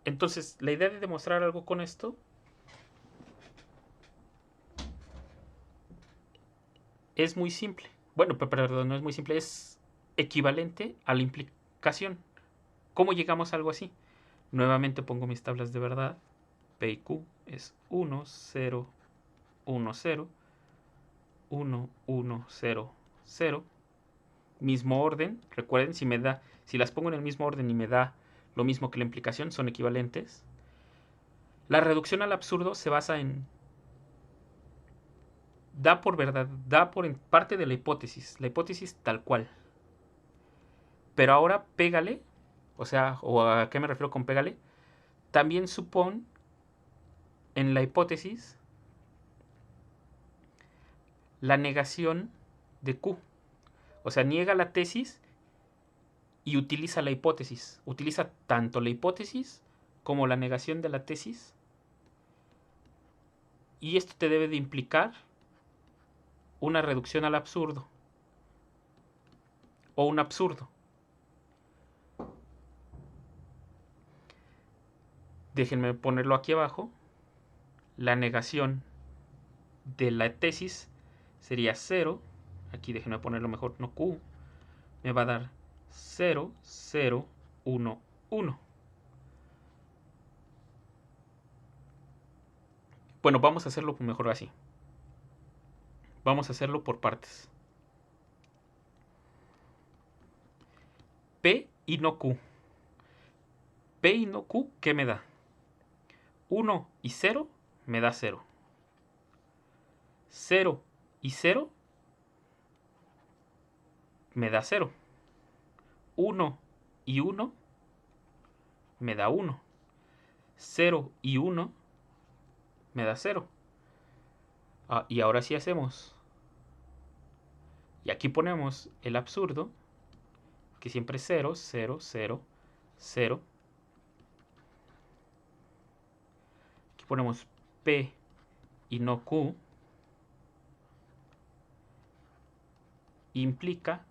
Entonces, la idea de demostrar algo con esto es muy simple. Bueno, perdón, no es muy simple, es equivalente a la implicación. ¿Cómo llegamos a algo así? Nuevamente pongo mis tablas de verdad. P y Q es 1, 0, 1, 0, 1, 1, 0, 0. Mismo orden. Recuerden, si las pongo en el mismo orden y me da lo mismo que la implicación, son equivalentes. La reducción al absurdo se basa en da por verdad, da por parte de la hipótesis tal cual. Pero ahora pégale, o a qué me refiero con pégale, también supón en la hipótesis la negación de Q. O sea, niega la tesis y utiliza la hipótesis. Utiliza tanto la hipótesis como la negación de la tesis. Y esto te debe de implicar una reducción al absurdo o un absurdo. Déjenme ponerlo aquí abajo. La negación de la tesis sería 0. Aquí déjenme ponerlo mejor, no Q. Me va a dar 0, 0, 1, 1. Bueno, vamos a hacerlo mejor así. Vamos a hacerlo por partes. P y no Q. P y no Q, ¿qué me da? 1 y 0 me da 0. 0 y 0 me da 0. 1 y 1 me da 1. 0 y 1 me da 0. Y ahora sí hacemos. Y aquí ponemos el absurdo, que siempre es 0, 0, 0, 0. Aquí ponemos P y no Q. Implica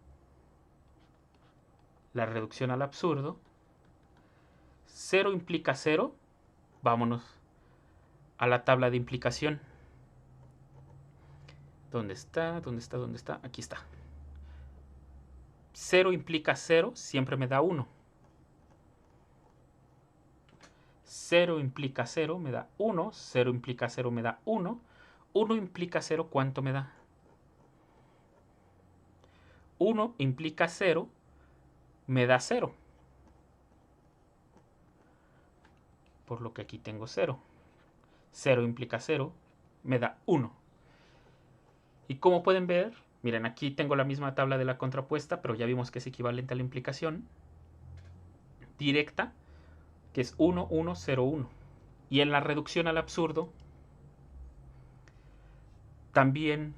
la reducción al absurdo. 0 implica 0. Vámonos a la tabla de implicación. ¿Dónde está? ¿Dónde está? ¿Dónde está? Aquí está. 0 implica 0, siempre me da 1. 0 implica 0, me da 1. 0 implica 0, me da 1. 1 implica 0, ¿cuánto me da? 1 implica 0, me da 0. Por lo que aquí tengo 0. 0 implica 0, me da 1. Y como pueden ver, miren, aquí tengo la misma tabla de la contrapuesta, pero ya vimos que es equivalente a la implicación directa, que es 1, 1, 0, 1. Y en la reducción al absurdo, también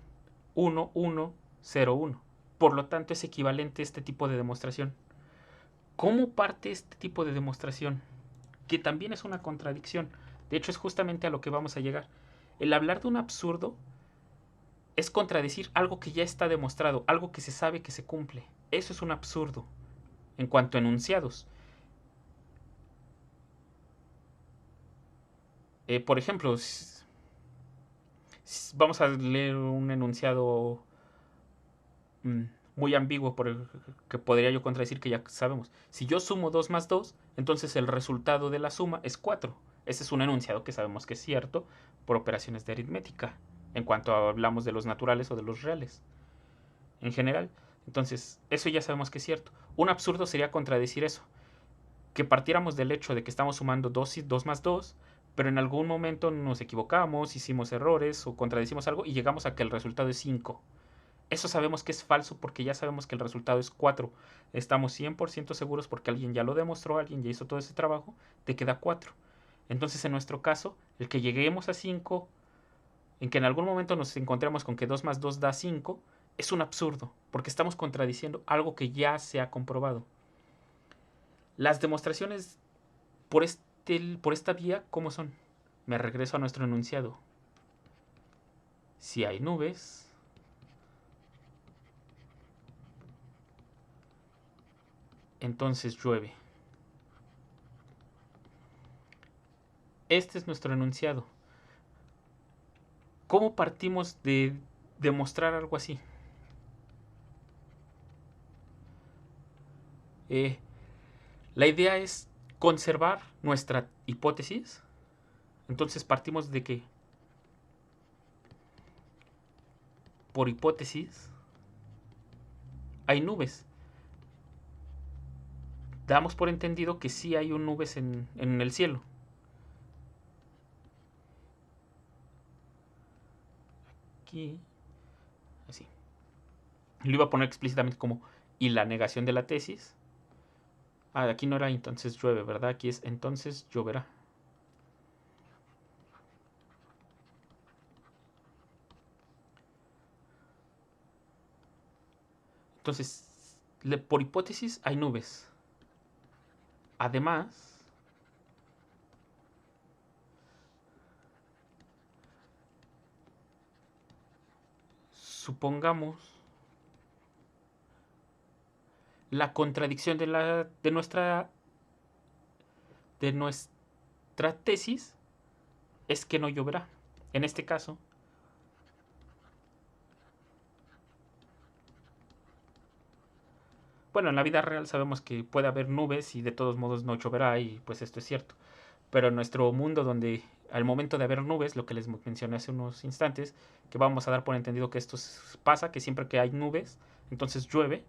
1, 1, 0, 1. Por lo tanto, es equivalente a este tipo de demostración. ¿Cómo parte este tipo de demostración? Que también es una contradicción. De hecho, es justamente a lo que vamos a llegar. El hablar de un absurdo es contradecir algo que ya está demostrado, algo que se sabe que se cumple. Eso es un absurdo en cuanto a enunciados. Por ejemplo, vamos a leer un enunciado muy ambiguo por el que podría yo contradecir que ya sabemos. Si yo sumo 2 más 2, entonces el resultado de la suma es 4. Ese es un enunciado que sabemos que es cierto por operaciones de aritmética, en cuanto hablamos de los naturales o de los reales, en general. Entonces, eso ya sabemos que es cierto. Un absurdo sería contradecir eso, que partiéramos del hecho de que estamos sumando 2 más 2, pero en algún momento nos equivocamos, hicimos errores o contradecimos algo y llegamos a que el resultado es 5. Eso sabemos que es falso porque ya sabemos que el resultado es 4. Estamos 100% seguros porque alguien ya lo demostró, alguien ya hizo todo ese trabajo, de que da 4. Entonces, en nuestro caso, el que lleguemos a 5, en que en algún momento nos encontremos con que 2 más 2 da 5, es un absurdo, porque estamos contradiciendo algo que ya se ha comprobado. Las demostraciones por esta vía, ¿cómo son? Me regreso a nuestro enunciado. Si hay nubes, entonces llueve. Este es nuestro enunciado. ¿Cómo partimos de demostrar algo así? La idea es conservar nuestra hipótesis. Entonces partimos de que, por hipótesis, hay nubes. Damos por entendido que sí hay nubes en el cielo. Aquí, así. Lo iba a poner explícitamente como, y la negación de la tesis. Aquí no era entonces llueve, ¿verdad? Aquí es entonces lloverá. Entonces, por hipótesis hay nubes. Además, supongamos la contradicción de nuestra tesis es que no lloverá. En este caso, bueno, en la vida real sabemos que puede haber nubes y de todos modos no lloverá, y pues esto es cierto. Pero en nuestro mundo, donde al momento de haber nubes, lo que les mencioné hace unos instantes, que vamos a dar por entendido que esto pasa, que siempre que hay nubes, entonces llueve.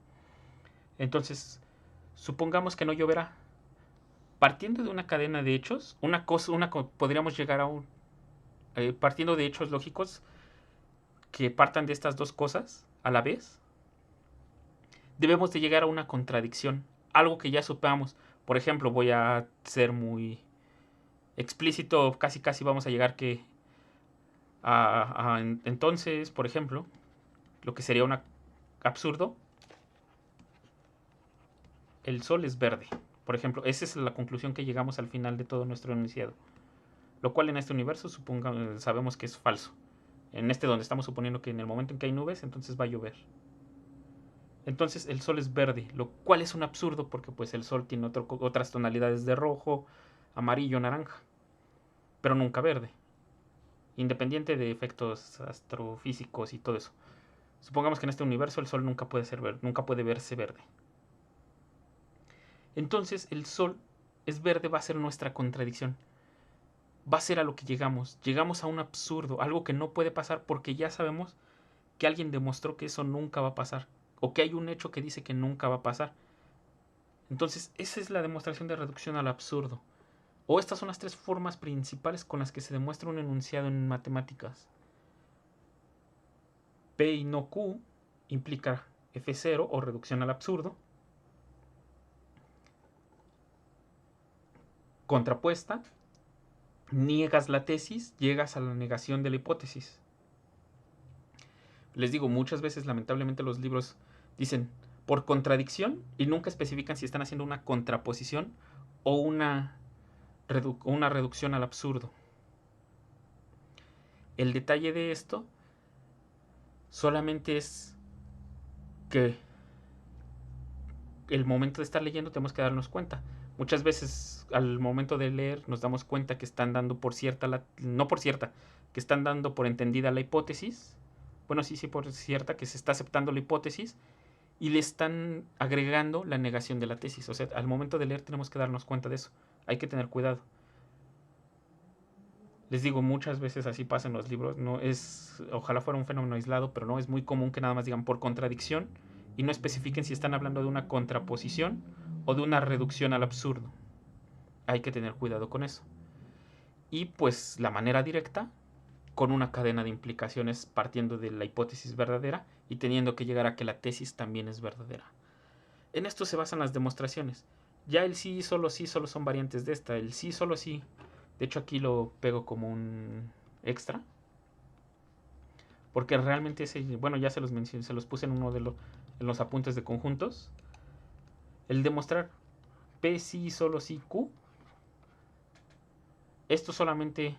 Entonces, supongamos que no lloverá. Partiendo de una cadena de hechos, podríamos llegar a partiendo de hechos lógicos que partan de estas dos cosas a la vez, debemos de llegar a una contradicción, algo que ya supamos. Por ejemplo, voy a ser muy explícito, casi vamos a llegar que entonces, por ejemplo, lo que sería un absurdo, el sol es verde. Por ejemplo, esa es la conclusión que llegamos al final de todo nuestro enunciado. Lo cual en este universo sabemos que es falso. En este donde estamos suponiendo que en el momento en que hay nubes, entonces va a llover. Entonces el sol es verde, lo cual es un absurdo porque pues el sol tiene otras tonalidades de rojo, amarillo, naranja, pero nunca verde, independiente de efectos astrofísicos y todo eso. Supongamos que en este universo el sol nunca puede ser verde, nunca puede verse verde. Entonces el sol es verde, va a ser nuestra contradicción. Va a ser a lo que llegamos. Llegamos a un absurdo, algo que no puede pasar porque ya sabemos que alguien demostró que eso nunca va a pasar, o que hay un hecho que dice que nunca va a pasar. Entonces, esa es la demostración de reducción al absurdo. O estas son las tres formas principales con las que se demuestra un enunciado en matemáticas. P y no Q implica F0 o reducción al absurdo. Contrapuesta, niegas la tesis, llegas a la negación de la hipótesis. Les digo, muchas veces lamentablemente los libros dicen por contradicción y nunca especifican si están haciendo una contraposición o una reducción al absurdo. El detalle de esto solamente es que el momento de estar leyendo tenemos que darnos cuenta. Muchas veces al momento de leer nos damos cuenta que están dando por cierta, no por cierta, que están dando por entendida la hipótesis. Bueno, sí, por cierta, que se está aceptando la hipótesis y le están agregando la negación de la tesis. O sea, al momento de leer tenemos que darnos cuenta de eso. Hay que tener cuidado. Les digo, muchas veces así pasa en los libros. No es, ojalá fuera un fenómeno aislado, pero no, es muy común que nada más digan por contradicción y no especifiquen si están hablando de una contraposición o de una reducción al absurdo. Hay que tener cuidado con eso. Y pues la manera directa, con una cadena de implicaciones partiendo de la hipótesis verdadera y teniendo que llegar a que la tesis también es verdadera. En esto se basan las demostraciones. Ya el sí solo son variantes de esta. El sí solo sí, de hecho aquí lo pego como un extra, Porque realmente bueno, ya se los mencioné, se los puse en en los apuntes de conjuntos. El demostrar P sí, solo sí, Q. Esto solamente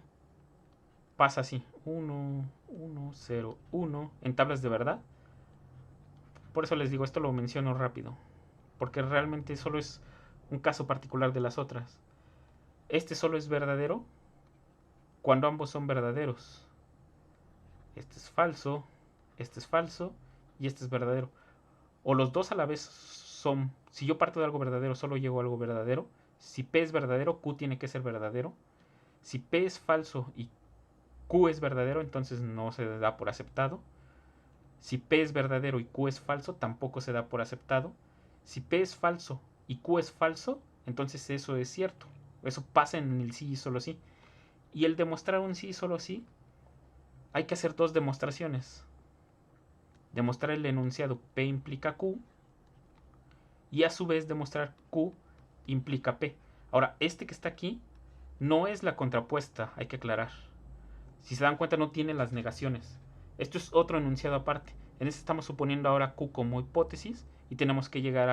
pasa así. 1, 1, 0, 1 en tablas de verdad. Por eso les digo, esto lo menciono rápido. Porque realmente solo es un caso particular de las otras. Este solo es verdadero cuando ambos son verdaderos. Este es falso y este es verdadero. O los dos a la vez son, si yo parto de algo verdadero, solo llego a algo verdadero. Si P es verdadero, Q tiene que ser verdadero. Si P es falso y Q es verdadero, entonces no se da por aceptado. Si P es verdadero y Q es falso, tampoco se da por aceptado. Si P es falso y Q es falso, entonces eso es cierto. Eso pasa en el sí y solo sí. Y el demostrar un sí y solo sí, hay que hacer dos demostraciones. Demostrar el enunciado P implica Q y a su vez demostrar Q implica P. Ahora, este que está aquí no es la contrapuesta, hay que aclarar. Si se dan cuenta, no tiene las negaciones. Esto es otro enunciado aparte. En este estamos suponiendo ahora Q como hipótesis y tenemos que llegar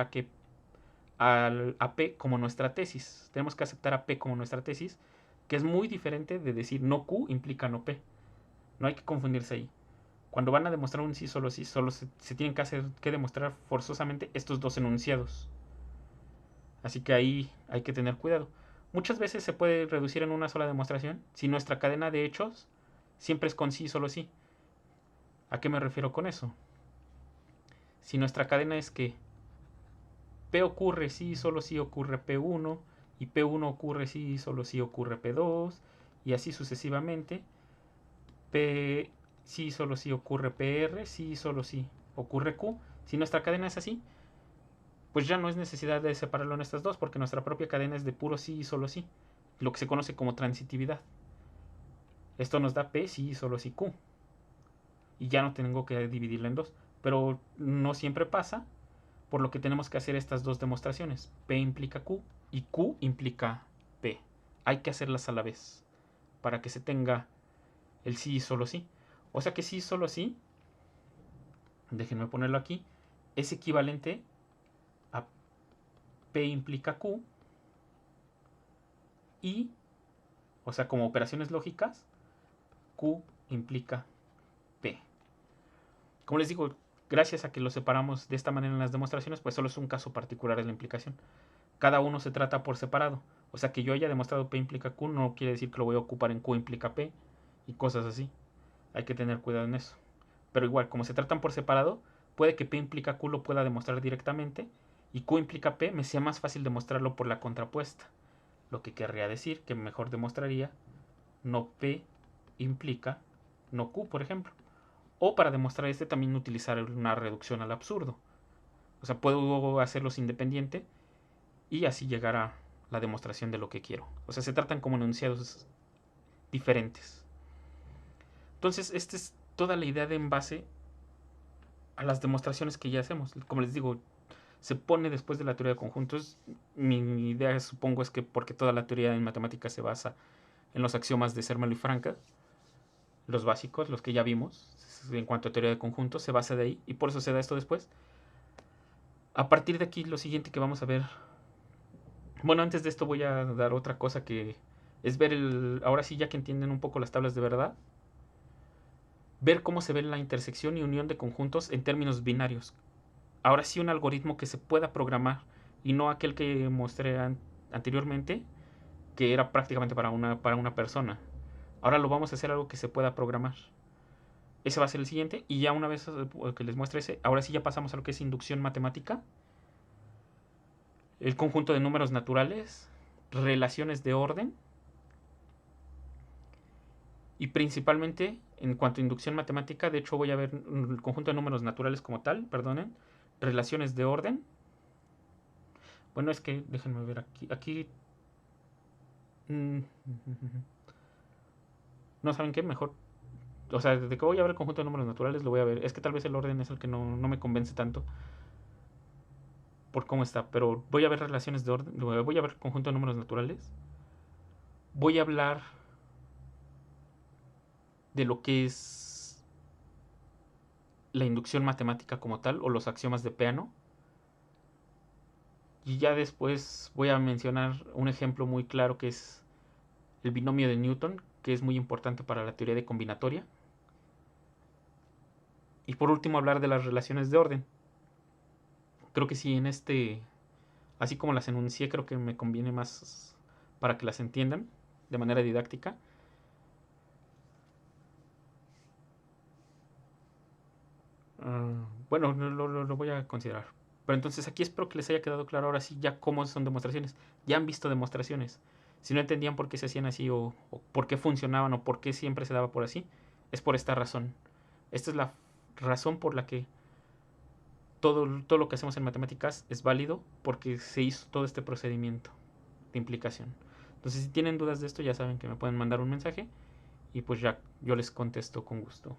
a P como nuestra tesis. Tenemos que aceptar a P como nuestra tesis, que es muy diferente de decir no Q implica no P. No hay que confundirse ahí. Cuando van a demostrar un sí, solo se tienen que demostrar forzosamente estos dos enunciados. Así que ahí hay que tener cuidado. Muchas veces se puede reducir en una sola demostración si nuestra cadena de hechos siempre es con sí, solo sí. ¿A qué me refiero con eso? Si nuestra cadena es que P ocurre sí, solo sí ocurre P1 y P1 ocurre sí, solo sí ocurre P2 y así sucesivamente, P sí, solo sí ocurre PR, sí, solo sí ocurre Q. Si nuestra cadena es así, pues ya no es necesidad de separarlo en estas dos porque nuestra propia cadena es de puro sí y solo sí, lo que se conoce como transitividad. Esto nos da P sí, solo sí Q y ya no tengo que dividirla en dos, pero no siempre pasa, por lo que tenemos que hacer estas dos demostraciones. P implica Q y Q implica P. Hay que hacerlas a la vez para que se tenga el sí y solo sí. O sea que sí y solo sí, déjenme ponerlo aquí, es equivalente a P implica Q y, o sea, como operaciones lógicas, Q implica P. Como les digo, gracias a que lo separamos de esta manera en las demostraciones, pues solo es un caso particular de la implicación. Cada uno se trata por separado. O sea, que yo haya demostrado P implica Q no quiere decir que lo voy a ocupar en Q implica P y cosas así. Hay que tener cuidado en eso. Pero igual, como se tratan por separado, puede que P implica Q lo pueda demostrar directamente y Q implica P me sea más fácil demostrarlo por la contrapuesta. Lo que querría decir que mejor demostraría no P implica no Q, por ejemplo. O para demostrar este también utilizar una reducción al absurdo. O sea, puedo hacerlos independiente y así llegar a la demostración de lo que quiero. O sea, se tratan como enunciados diferentes. Entonces, esta es toda la idea de en base a las demostraciones que ya hacemos. Como les digo, se pone después de la teoría de conjuntos. Mi idea, supongo, es que porque toda la teoría en matemáticas se basa en los axiomas de Zermelo y Franka, los básicos, los que ya vimos, en cuanto a teoría de conjuntos, se basa de ahí y por eso se da esto después. A partir de aquí, lo siguiente que vamos a ver. Bueno, antes de esto voy a dar otra cosa que es ver ahora sí, ya que entienden un poco las tablas de verdad, ver cómo se ve la intersección y unión de conjuntos en términos binarios. Ahora sí, un algoritmo que se pueda programar y no aquel que mostré anteriormente, que era prácticamente para una persona. Ahora lo vamos a hacer algo que se pueda programar. Ese va a ser el siguiente. Y ya una vez que les muestre ese, ahora sí ya pasamos a lo que es inducción matemática. El conjunto de números naturales, relaciones de orden. Y principalmente en cuanto a inducción matemática, de hecho voy a ver el conjunto de números naturales como tal, perdonen. Relaciones de orden. Bueno, es que déjenme ver aquí. Aquí. No saben qué, mejor. O sea, desde que voy a ver el conjunto de números naturales lo voy a ver. Es que tal vez el orden es el que no me convence tanto por cómo está. Pero voy a ver relaciones de orden. Voy a ver el conjunto de números naturales. Voy a hablar de lo que es la inducción matemática como tal o los axiomas de Peano. Y ya después voy a mencionar un ejemplo muy claro que es el binomio de Newton, que es muy importante para la teoría de combinatoria. Y por último hablar de las relaciones de orden. Creo que sí, así como las enuncié, creo que me conviene más para que las entiendan de manera didáctica. Bueno, lo voy a considerar. Pero entonces aquí espero que les haya quedado claro ahora sí ya cómo son demostraciones. Ya han visto demostraciones. Si no entendían por qué se hacían así o por qué funcionaban o por qué siempre se daba por así, es por esta razón. Esta es la razón por la que todo lo que hacemos en matemáticas es válido porque se hizo todo este procedimiento de implicación. Entonces si tienen dudas de esto ya saben que me pueden mandar un mensaje y pues ya yo les contesto con gusto.